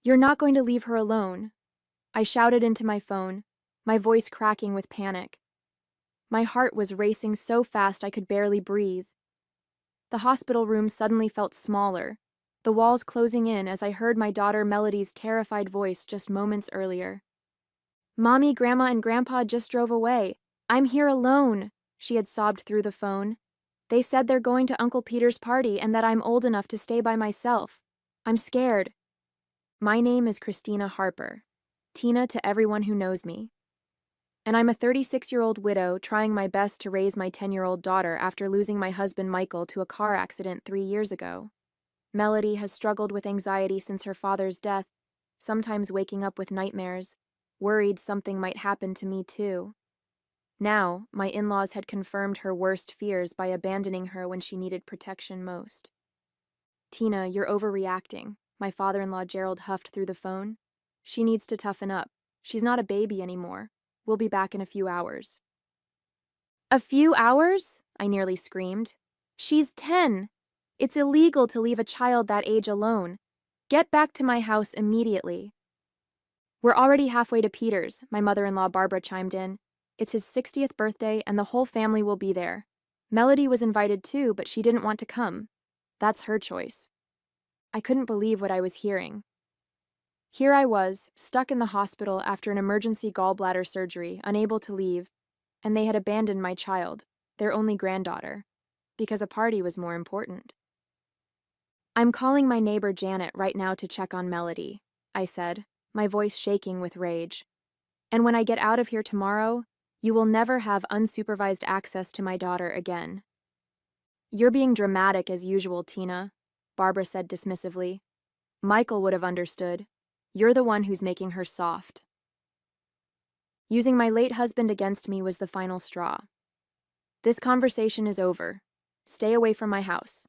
You're not going to leave her alone. I shouted into my phone, my voice cracking with panic. My heart was racing so fast I could barely breathe. The hospital room suddenly felt smaller, the walls closing in as I heard my daughter Melody's terrified voice just moments earlier. "Mommy, Grandma, and Grandpa just drove away. I'm here alone," she had sobbed through the phone. "They said they're going to Uncle Peter's party and that I'm old enough to stay by myself. I'm scared." My name is Christina Harper, Tina to everyone who knows me. And I'm a 36-year-old widow trying my best to raise my 10-year-old daughter after losing my husband Michael to a car accident 3 years ago. Melody has struggled with anxiety since her father's death, sometimes waking up with nightmares, worried something might happen to me too. Now, my in-laws had confirmed her worst fears by abandoning her when she needed protection most. "Tina, you're overreacting," my father-in-law Gerald huffed through the phone. "She needs to toughen up. She's not a baby anymore. We'll be back in a few hours." "A few hours?" I nearly screamed. "She's 10. It's illegal to leave a child that age alone. Get back to my house immediately." "We're already halfway to Peter's," my mother-in-law Barbara chimed in. "It's his 60th birthday and the whole family will be there. Melody was invited too, but she didn't want to come. That's her choice." I couldn't believe what I was hearing. Here I was, stuck in the hospital after an emergency gallbladder surgery, unable to leave, and they had abandoned my child, their only granddaughter, because a party was more important. "I'm calling my neighbor Janet right now to check on Melody," I said, my voice shaking with rage. "And when I get out of here tomorrow, you will never have unsupervised access to my daughter again." "You're being dramatic as usual, Tina," Barbara said dismissively. "Michael would have understood. You're the one who's making her soft." Using my late husband against me was the final straw. "This conversation is over. Stay away from my house."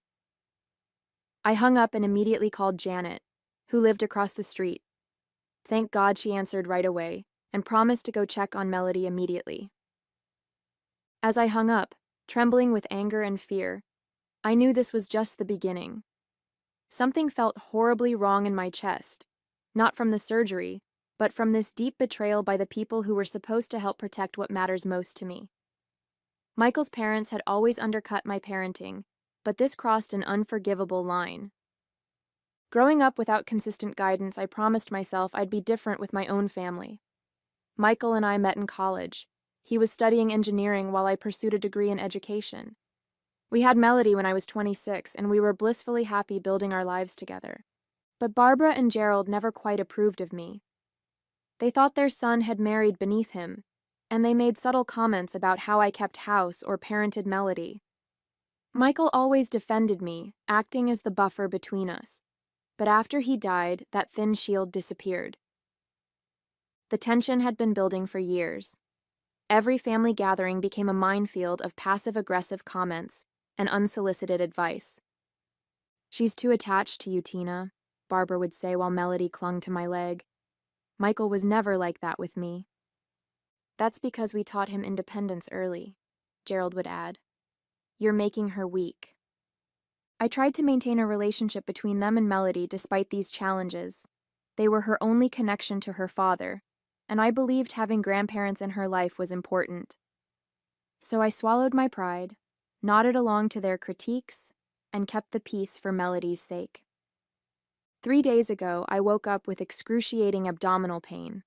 I hung up and immediately called Janet, who lived across the street. Thank God she answered right away and promised to go check on Melody immediately. As I hung up, trembling with anger and fear, I knew this was just the beginning. Something felt horribly wrong in my chest, not from the surgery, but from this deep betrayal by the people who were supposed to help protect what matters most to me. Michael's parents had always undercut my parenting, but this crossed an unforgivable line. Growing up without consistent guidance, I promised myself I'd be different with my own family. Michael and I met in college. He was studying engineering while I pursued a degree in education. We had Melody when I was 26, and we were blissfully happy building our lives together. But Barbara and Gerald never quite approved of me. They thought their son had married beneath him, and they made subtle comments about how I kept house or parented Melody. Michael always defended me, acting as the buffer between us. But after he died, that thin shield disappeared. The tension had been building for years. Every family gathering became a minefield of passive-aggressive comments and unsolicited advice. "She's too attached to you, Tina," Barbara would say while Melody clung to my leg. "Michael was never like that with me." "That's because we taught him independence early," Gerald would add. "You're making her weak." I tried to maintain a relationship between them and Melody despite these challenges. They were her only connection to her father, and I believed having grandparents in her life was important. So I swallowed my pride, nodded along to their critiques, and kept the peace for Melody's sake. 3 days ago, I woke up with excruciating abdominal pain.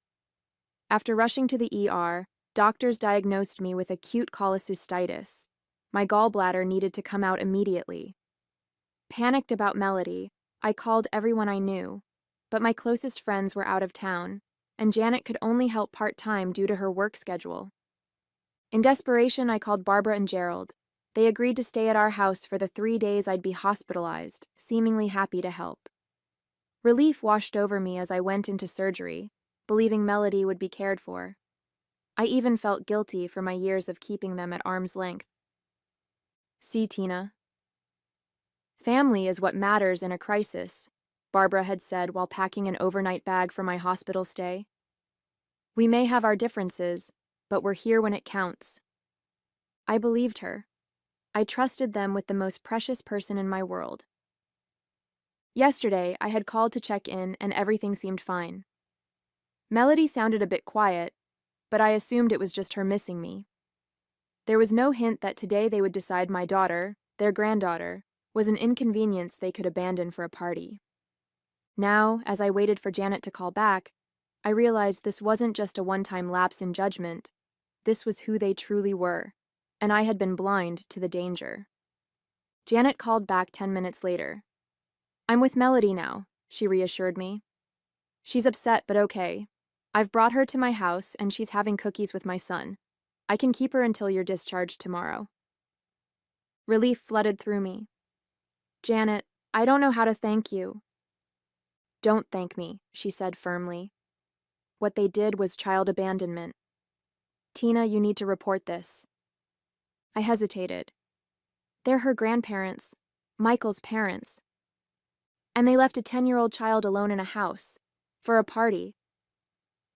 After rushing to the ER, doctors diagnosed me with acute cholecystitis. My gallbladder needed to come out immediately. Panicked about Melody, I called everyone I knew, but my closest friends were out of town, and Janet could only help part-time due to her work schedule. In desperation, I called Barbara and Gerald. They agreed to stay at our house for the 3 days I'd be hospitalized, seemingly happy to help. Relief washed over me as I went into surgery, believing Melody would be cared for. I even felt guilty for my years of keeping them at arm's length. "See, Tina. Family is what matters in a crisis," Barbara had said while packing an overnight bag for my hospital stay. "We may have our differences, but we're here when it counts." I believed her. I trusted them with the most precious person in my world. Yesterday, I had called to check in and everything seemed fine. Melody sounded a bit quiet, but I assumed it was just her missing me. There was no hint that today they would decide my daughter, their granddaughter, was an inconvenience they could abandon for a party. Now, as I waited for Janet to call back, I realized this wasn't just a one-time lapse in judgment. This was who they truly were, and I had been blind to the danger. Janet called back 10 minutes later. "I'm with Melody now," she reassured me. "She's upset, but okay. I've brought her to my house, and she's having cookies with my son. I can keep her until you're discharged tomorrow." Relief flooded through me. "Janet, I don't know how to thank you." "Don't thank me," she said firmly. "What they did was child abandonment. Tina, you need to report this." I hesitated. They're her grandparents, Michael's parents. And they left a 10-year-old child alone in a house, for a party.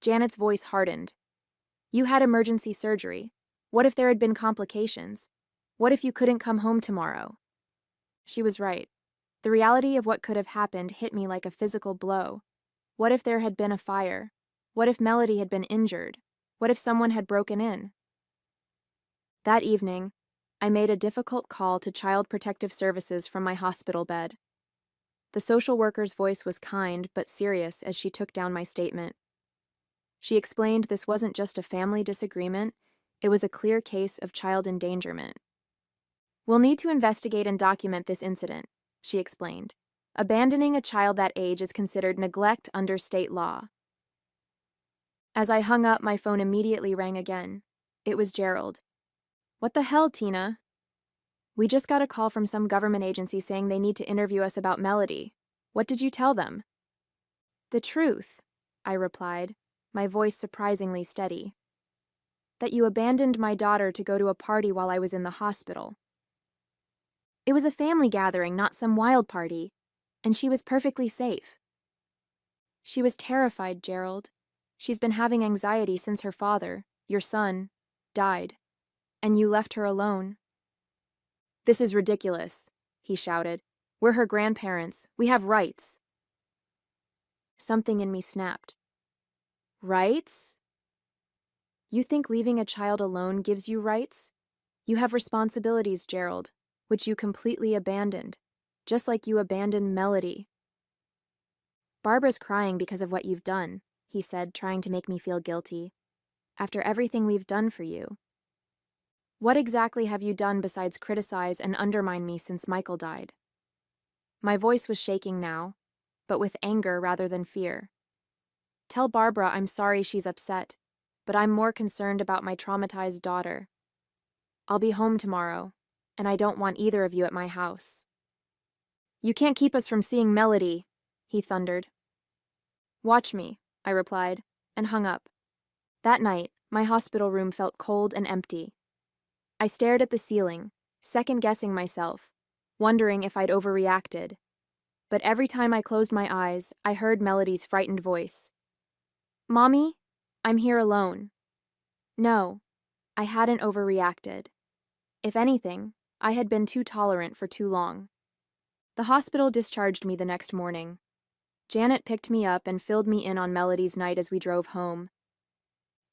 Janet's voice hardened. "You had emergency surgery. What if there had been complications? What if you couldn't come home tomorrow?" She was right. The reality of what could have happened hit me like a physical blow. What if there had been a fire? What if Melody had been injured? What if someone had broken in? That evening, I made a difficult call to Child Protective Services from my hospital bed. The social worker's voice was kind but serious as she took down my statement. She explained this wasn't just a family disagreement, it was a clear case of child endangerment. "We'll need to investigate and document this incident," she explained. "Abandoning a child that age is considered neglect under state law." As I hung up, my phone immediately rang again. It was Gerald. "What the hell, Tina?" "We just got a call from some government agency saying they need to interview us about Melody. What did you tell them?" "The truth," I replied, my voice surprisingly steady. "That you abandoned my daughter to go to a party while I was in the hospital. It was a family gathering, not some wild party, and she was perfectly safe." "She was terrified, Gerald. She's been having anxiety since her father, your son, died. And you left her alone." "This is ridiculous," he shouted. "We're her grandparents. We have rights." Something in me snapped. "Rights? You think leaving a child alone gives you rights? You have responsibilities, Gerald, which you completely abandoned, just like you abandoned Melody." "Barbara's crying because of what you've done," he said, trying to make me feel guilty. "After everything we've done for you. What exactly have you done besides criticize and undermine me since Michael died?" My voice was shaking now, but with anger rather than fear. "Tell Barbara I'm sorry she's upset, but I'm more concerned about my traumatized daughter. I'll be home tomorrow, and I don't want either of you at my house." "You can't keep us from seeing Melody," he thundered. "Watch me," I replied, and hung up. That night, my hospital room felt cold and empty. I stared at the ceiling, second-guessing myself, wondering if I'd overreacted. But every time I closed my eyes, I heard Melody's frightened voice. "Mommy, I'm here alone." No, I hadn't overreacted. If anything, I had been too tolerant for too long. The hospital discharged me the next morning. Janet picked me up and filled me in on Melody's night as we drove home.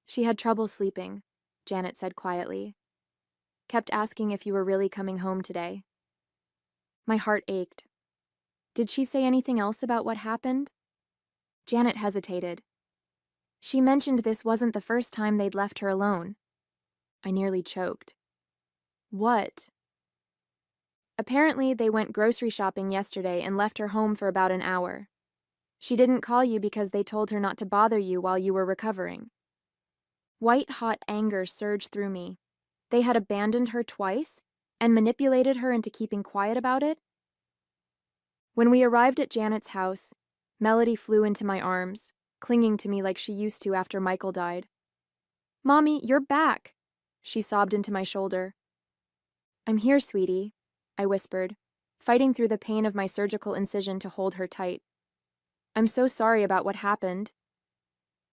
"She had trouble sleeping," Janet said quietly. "Kept asking if you were really coming home today." My heart ached. "Did she say anything else about what happened?" Janet hesitated. "She mentioned this wasn't the first time they'd left her alone." I nearly choked. "What?" "Apparently, they went grocery shopping yesterday and left her home for about an hour. She didn't call you because they told her not to bother you while you were recovering." White-hot anger surged through me. They had abandoned her twice and manipulated her into keeping quiet about it? When we arrived at Janet's house, Melody flew into my arms, clinging to me like she used to after Michael died. "Mommy, you're back," she sobbed into my shoulder. "I'm here, sweetie," I whispered, fighting through the pain of my surgical incision to hold her tight. "I'm so sorry about what happened."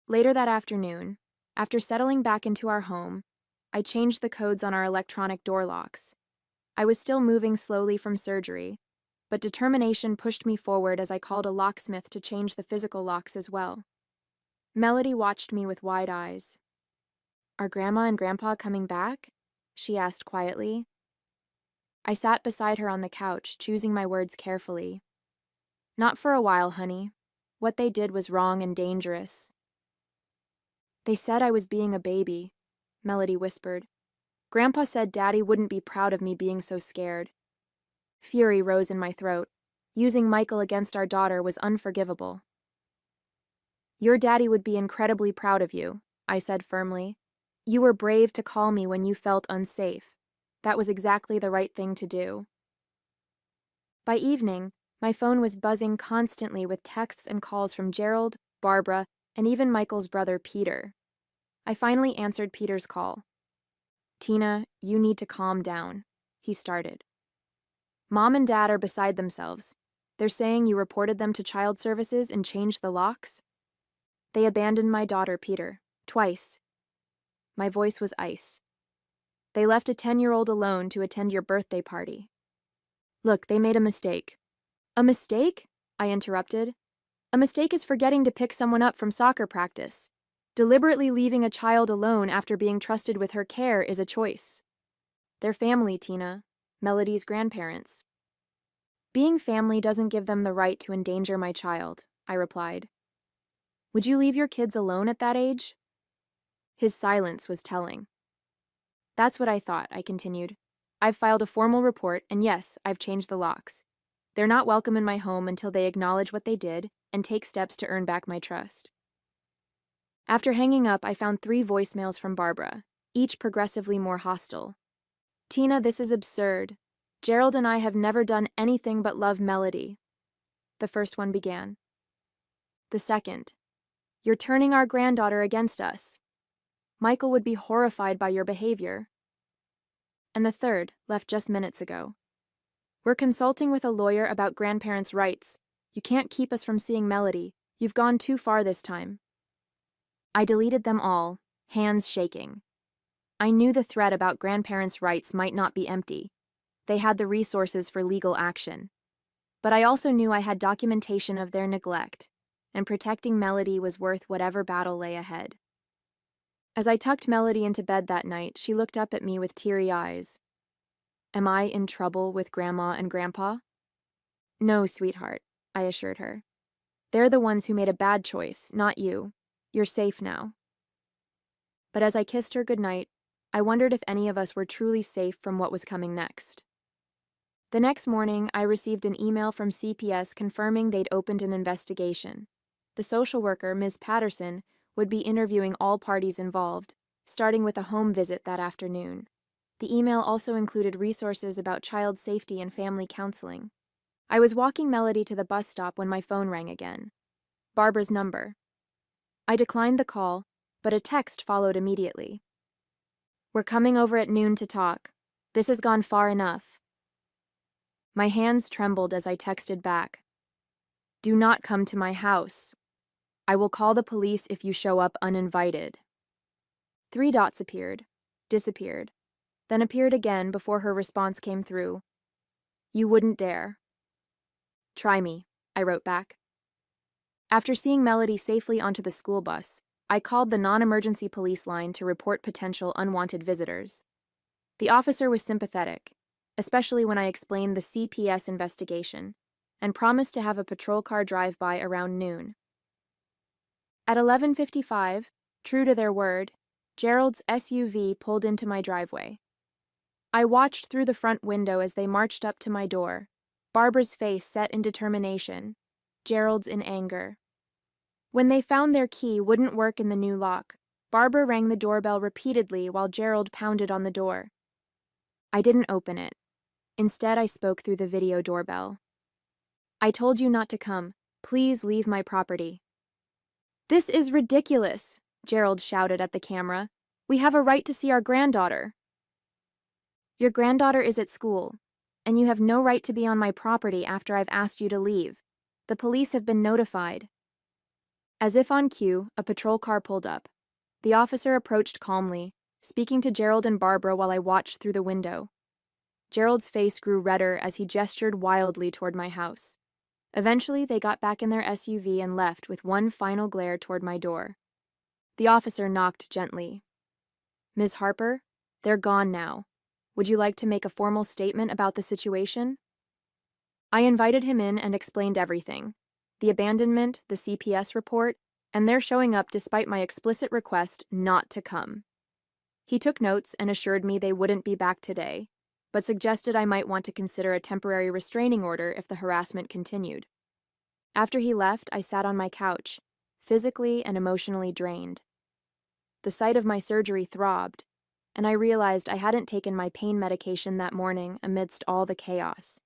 Later that afternoon, after settling back into our home, I changed the codes on our electronic door locks. I was still moving slowly from surgery, but determination pushed me forward as I called a locksmith to change the physical locks as well. Melody watched me with wide eyes. "Are Grandma and Grandpa coming back?" she asked quietly. I sat beside her on the couch, choosing my words carefully. "Not for a while, honey. What they did was wrong and dangerous." "They said I was being a baby," Melody whispered. "Grandpa said Daddy wouldn't be proud of me being so scared." Fury rose in my throat. Using Michael against our daughter was unforgivable. "Your daddy would be incredibly proud of you," I said firmly. "You were brave to call me when you felt unsafe. That was exactly the right thing to do." By evening, my phone was buzzing constantly with texts and calls from Gerald, Barbara, and even Michael's brother Peter. I finally answered Peter's call. "Tina, you need to calm down," he started. "Mom and Dad are beside themselves. They're saying you reported them to child services and changed the locks?" "They abandoned my daughter, Peter. Twice." My voice was ice. "They left a 10-year-old alone to attend your birthday party." "Look, they made a mistake." "A mistake?" I interrupted. "A mistake is forgetting to pick someone up from soccer practice. Deliberately leaving a child alone after being trusted with her care is a choice." "They're family, Tina. Melody's grandparents." "Being family doesn't give them the right to endanger my child," I replied. "Would you leave your kids alone at that age?" His silence was telling. "That's what I thought," I continued. "I've filed a formal report, and yes, I've changed the locks. They're not welcome in my home until they acknowledge what they did and take steps to earn back my trust." After hanging up, I found 3 voicemails from Barbara, each progressively more hostile. "Tina, this is absurd. Gerald and I have never done anything but love Melody." The first one began. The second, "You're turning our granddaughter against us. Michael would be horrified by your behavior." And the third, left just minutes ago. "We're consulting with a lawyer about grandparents' rights. You can't keep us from seeing Melody. You've gone too far this time." I deleted them all, hands shaking. I knew the threat about grandparents' rights might not be empty. They had the resources for legal action. But I also knew I had documentation of their neglect, and protecting Melody was worth whatever battle lay ahead. As I tucked Melody into bed that night, she looked up at me with teary eyes. "Am I in trouble with Grandma and Grandpa?" "No, sweetheart," I assured her. "They're the ones who made a bad choice, not you. You're safe now." But as I kissed her goodnight, I wondered if any of us were truly safe from what was coming next. The next morning, I received an email from CPS confirming they'd opened an investigation. The social worker, Ms. Patterson, would be interviewing all parties involved, starting with a home visit that afternoon. The email also included resources about child safety and family counseling. I was walking Melody to the bus stop when my phone rang again. Barbara's number. I declined the call, but a text followed immediately. "We're coming over at noon to talk. This has gone far enough." My hands trembled as I texted back. "Do not come to my house. I will call the police if you show up uninvited." 3 dots appeared, disappeared, then appeared again before her response came through. "You wouldn't dare." "Try me," I wrote back. After seeing Melody safely onto the school bus, I called the non-emergency police line to report potential unwanted visitors. The officer was sympathetic, especially when I explained the CPS investigation, and promised to have a patrol car drive by around noon. At 11:55, true to their word, Gerald's SUV pulled into my driveway. I watched through the front window as they marched up to my door, Barbara's face set in determination, Gerald's in anger. When they found their key wouldn't work in the new lock, Barbara rang the doorbell repeatedly while Gerald pounded on the door. I didn't open it. Instead, I spoke through the video doorbell. "I told you not to come. Please leave my property." "This is ridiculous," Gerald shouted at the camera. "We have a right to see our granddaughter." "Your granddaughter is at school, and you have no right to be on my property after I've asked you to leave. The police have been notified." As if on cue, a patrol car pulled up. The officer approached calmly, speaking to Gerald and Barbara while I watched through the window. Gerald's face grew redder as he gestured wildly toward my house. Eventually, they got back in their SUV and left with one final glare toward my door. The officer knocked gently. "Ms. Harper, they're gone now. Would you like to make a formal statement about the situation?" I invited him in and explained everything: the abandonment, the CPS report, and their showing up despite my explicit request not to come. He took notes and assured me they wouldn't be back today, but suggested I might want to consider a temporary restraining order if the harassment continued. After he left, I sat on my couch, physically and emotionally drained. The site of my surgery throbbed, and I realized I hadn't taken my pain medication that morning amidst all the chaos.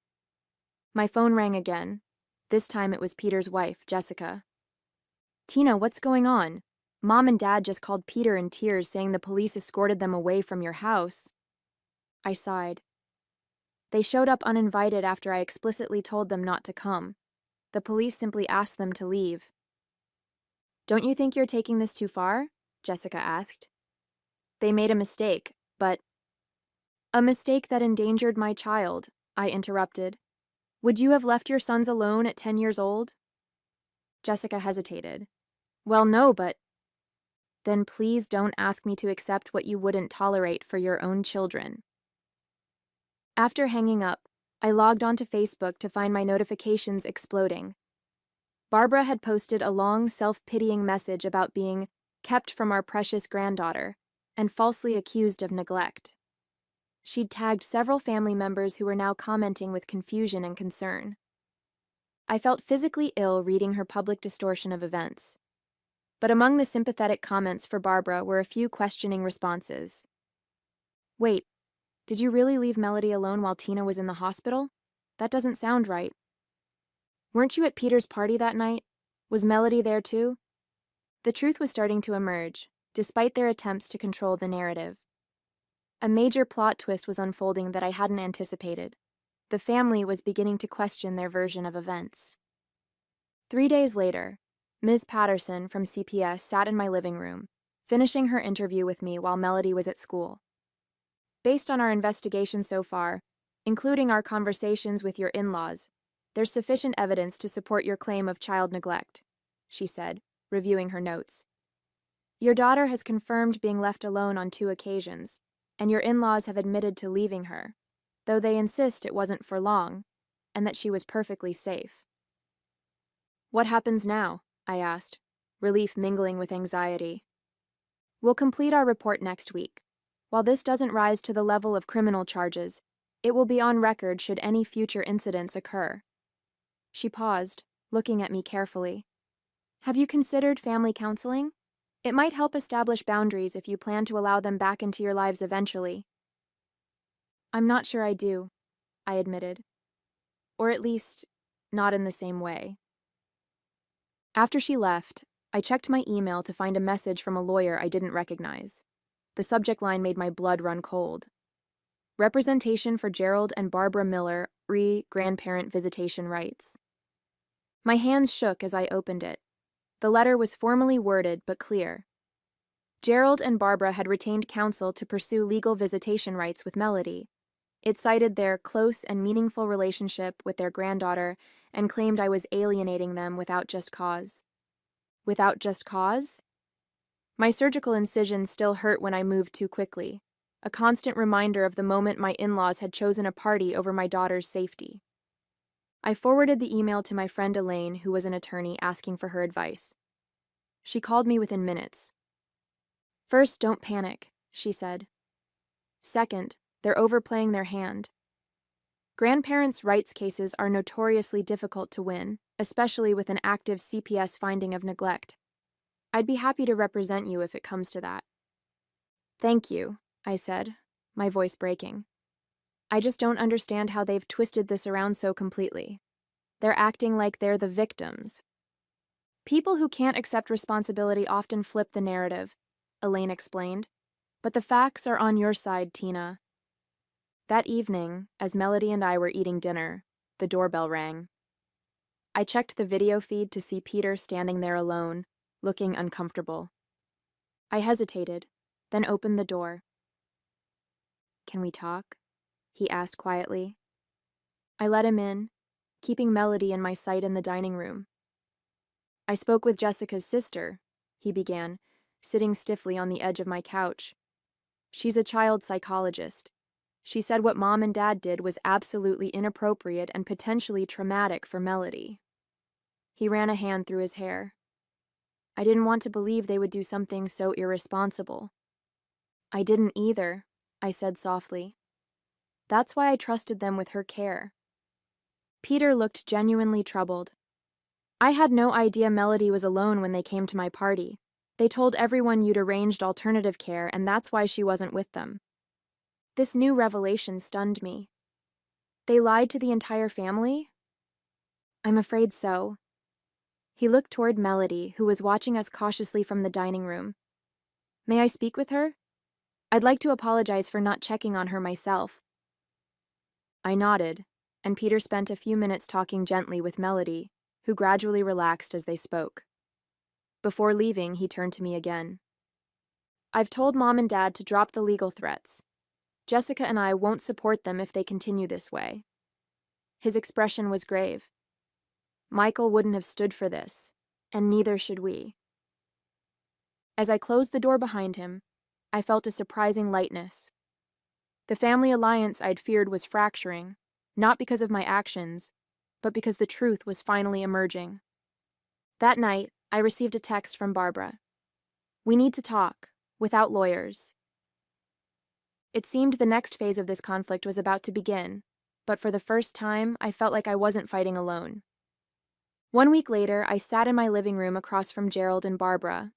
My phone rang again. This time it was Peter's wife, Jessica. "Tina, what's going on? Mom and Dad just called Peter in tears saying the police escorted them away from your house." I sighed. "They showed up uninvited after I explicitly told them not to come. The police simply asked them to leave." "Don't you think you're taking this too far?" Jessica asked. "They made a mistake, but—" "A mistake that endangered my child," I interrupted. "Would you have left your sons alone at 10 years old?" Jessica hesitated. "Well, no, but—" "Then please don't ask me to accept what you wouldn't tolerate for your own children." After hanging up, I logged onto Facebook to find my notifications exploding. Barbara had posted a long, self-pitying message about being kept from our precious granddaughter and falsely accused of neglect. She'd tagged several family members who were now commenting with confusion and concern. I felt physically ill reading her public distortion of events. But among the sympathetic comments for Barbara were a few questioning responses. "Wait, did you really leave Melody alone while Tina was in the hospital? That doesn't sound right. Weren't you at Peter's party that night? Was Melody there too?" The truth was starting to emerge, despite their attempts to control the narrative. A major plot twist was unfolding that I hadn't anticipated. The family was beginning to question their version of events. 3 days later, Ms. Patterson from CPS sat in my living room, finishing her interview with me while Melody was at school. "Based on our investigation so far, including our conversations with your in-laws, there's sufficient evidence to support your claim of child neglect," she said, reviewing her notes. "Your daughter has confirmed being left alone on 2 occasions, and your in-laws have admitted to leaving her, though they insist it wasn't for long, and that she was perfectly safe." "What happens now?" I asked, relief mingling with anxiety. "We'll complete our report next week. While this doesn't rise to the level of criminal charges, it will be on record should any future incidents occur." She paused, looking at me carefully. "Have you considered family counseling? It might help establish boundaries if you plan to allow them back into your lives eventually." "I'm not sure I do," I admitted. "Or at least, not in the same way." After she left, I checked my email to find a message from a lawyer I didn't recognize. The subject line made my blood run cold. "Representation for Gerald and Barbara Miller, grandparent visitation rights." My hands shook as I opened it. The letter was formally worded but clear. Gerald and Barbara had retained counsel to pursue legal visitation rights with Melody. It cited their close and meaningful relationship with their granddaughter and claimed I was alienating them without just cause. Without just cause? My surgical incision still hurt when I moved too quickly, a constant reminder of the moment my in-laws had chosen a party over my daughter's safety. I forwarded the email to my friend Elaine, who was an attorney, asking for her advice. She called me within minutes. "First, don't panic," she said. "Second, they're overplaying their hand. Grandparents' rights cases are notoriously difficult to win, especially with an active CPS finding of neglect. I'd be happy to represent you if it comes to that." "Thank you," I said, my voice breaking. "I just don't understand how they've twisted this around so completely. They're acting like they're the victims." "People who can't accept responsibility often flip the narrative," Elaine explained. "But the facts are on your side, Tina." That evening, as Melody and I were eating dinner, the doorbell rang. I checked the video feed to see Peter standing there alone, looking uncomfortable. I hesitated, then opened the door. "Can we talk?" he asked quietly. I let him in, keeping Melody in my sight in the dining room. I spoke with Jessica's sister, he began, sitting stiffly on the edge of my couch. She's a child psychologist. She said what Mom and Dad did was absolutely inappropriate and potentially traumatic for Melody. He ran a hand through his hair. I didn't want to believe they would do something so irresponsible. I didn't either, I said softly. That's why I trusted them with her care. Peter looked genuinely troubled. I had no idea Melody was alone when they came to my party. They told everyone you'd arranged alternative care, and that's why she wasn't with them. This new revelation stunned me. They lied to the entire family? I'm afraid so. He looked toward Melody, who was watching us cautiously from the dining room. May I speak with her? I'd like to apologize for not checking on her myself. I nodded, and Peter spent a few minutes talking gently with Melody, who gradually relaxed as they spoke. Before leaving, he turned to me again. I've told Mom and Dad to drop the legal threats. Jessica and I won't support them if they continue this way. His expression was grave. Michael wouldn't have stood for this, and neither should we. As I closed the door behind him, I felt a surprising lightness. The family alliance I'd feared was fracturing, not because of my actions, but because the truth was finally emerging. That night, I received a text from Barbara. We need to talk, without lawyers. It seemed the next phase of this conflict was about to begin, but for the first time, I felt like I wasn't fighting alone. 1 week later, I sat in my living room across from Gerald and Barbara.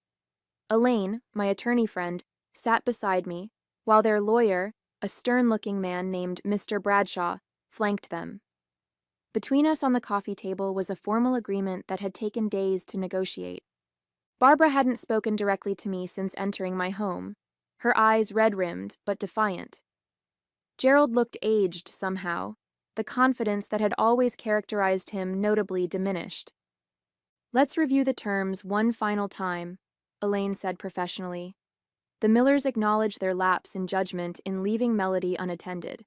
Elaine, my attorney friend, sat beside me, while their lawyer, a stern-looking man named Mr. Bradshaw, flanked them. Between us on the coffee table was a formal agreement that had taken days to negotiate. Barbara hadn't spoken directly to me since entering my home, her eyes red-rimmed but defiant. Gerald looked aged somehow, the confidence that had always characterized him notably diminished. Let's review the terms one final time, Elaine said professionally. The Millers acknowledge their lapse in judgment in leaving Melody unattended.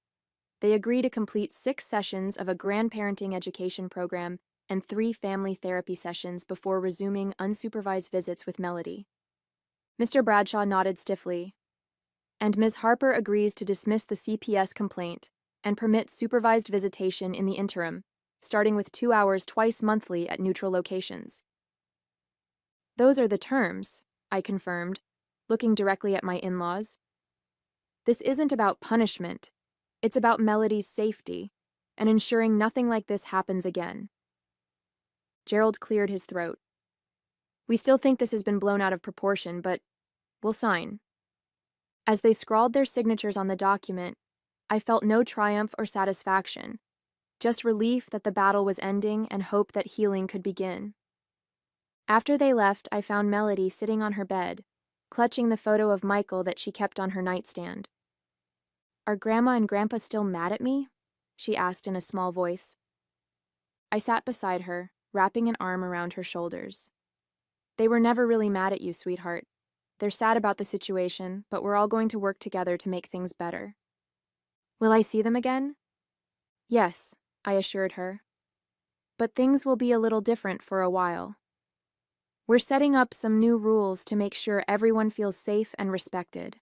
They agree to complete 6 sessions of a grandparenting education program and 3 family therapy sessions before resuming unsupervised visits with Melody. Mr. Bradshaw nodded stiffly. And Ms. Harper agrees to dismiss the CPS complaint and permit supervised visitation in the interim, starting with 2 hours twice monthly at neutral locations. Those are the terms, I confirmed, looking directly at my in-laws. This isn't about punishment. It's about Melody's safety and ensuring nothing like this happens again. Gerald cleared his throat. We still think this has been blown out of proportion, but we'll sign. As they scrawled their signatures on the document, I felt no triumph or satisfaction, just relief that the battle was ending and hope that healing could begin. After they left, I found Melody sitting on her bed, clutching the photo of Michael that she kept on her nightstand. Are Grandma and Grandpa still mad at me? She asked in a small voice. I sat beside her, wrapping an arm around her shoulders. They were never really mad at you, sweetheart. They're sad about the situation, but we're all going to work together to make things better. Will I see them again? Yes, I assured her. But things will be a little different for a while. We're setting up some new rules to make sure everyone feels safe and respected.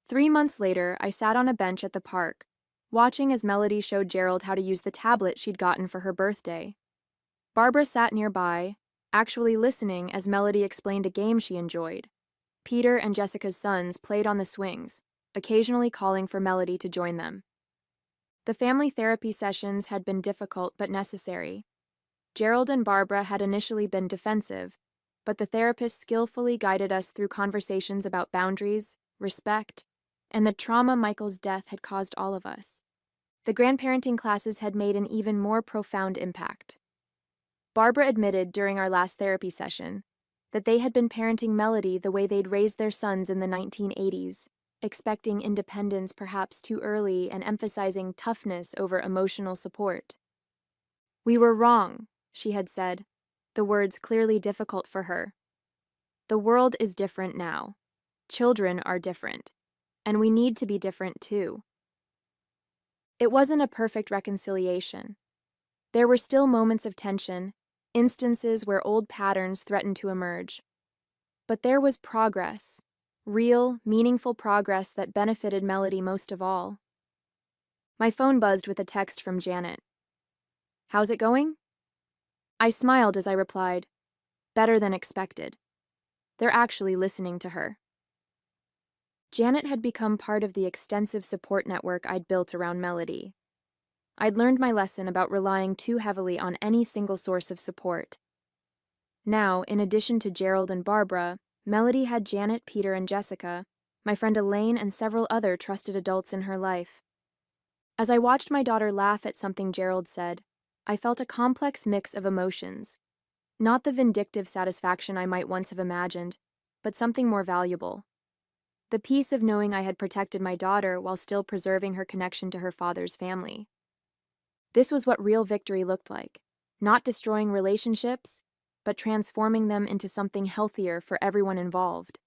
3 months later, I sat on a bench at the park, watching as Melody showed Gerald how to use the tablet she'd gotten for her birthday. Barbara sat nearby, actually listening as Melody explained a game she enjoyed. Peter and Jessica's sons played on the swings, occasionally calling for Melody to join them. The family therapy sessions had been difficult but necessary. Gerald and Barbara had initially been defensive, but the therapist skillfully guided us through conversations about boundaries, respect, and the trauma Michael's death had caused all of us. The grandparenting classes had made an even more profound impact. Barbara admitted during our last therapy session that they had been parenting Melody the way they'd raised their sons in the 1980s, expecting independence perhaps too early and emphasizing toughness over emotional support. We were wrong, she had said, the words clearly difficult for her. The world is different now. Children are different. And we need to be different too. It wasn't a perfect reconciliation. There were still moments of tension, instances where old patterns threatened to emerge. But there was progress, real, meaningful progress that benefited Melody most of all. My phone buzzed with a text from Janet. "How's it going?" I smiled as I replied, "Better than expected." They're actually listening to her. Janet had become part of the extensive support network I'd built around Melody. I'd learned my lesson about relying too heavily on any single source of support. Now, in addition to Gerald and Barbara, Melody had Janet, Peter, and Jessica, my friend Elaine, and several other trusted adults in her life. As I watched my daughter laugh at something Gerald said, I felt a complex mix of emotions. Not the vindictive satisfaction I might once have imagined, but something more valuable. The peace of knowing I had protected my daughter while still preserving her connection to her father's family. This was what real victory looked like, not destroying relationships, but transforming them into something healthier for everyone involved.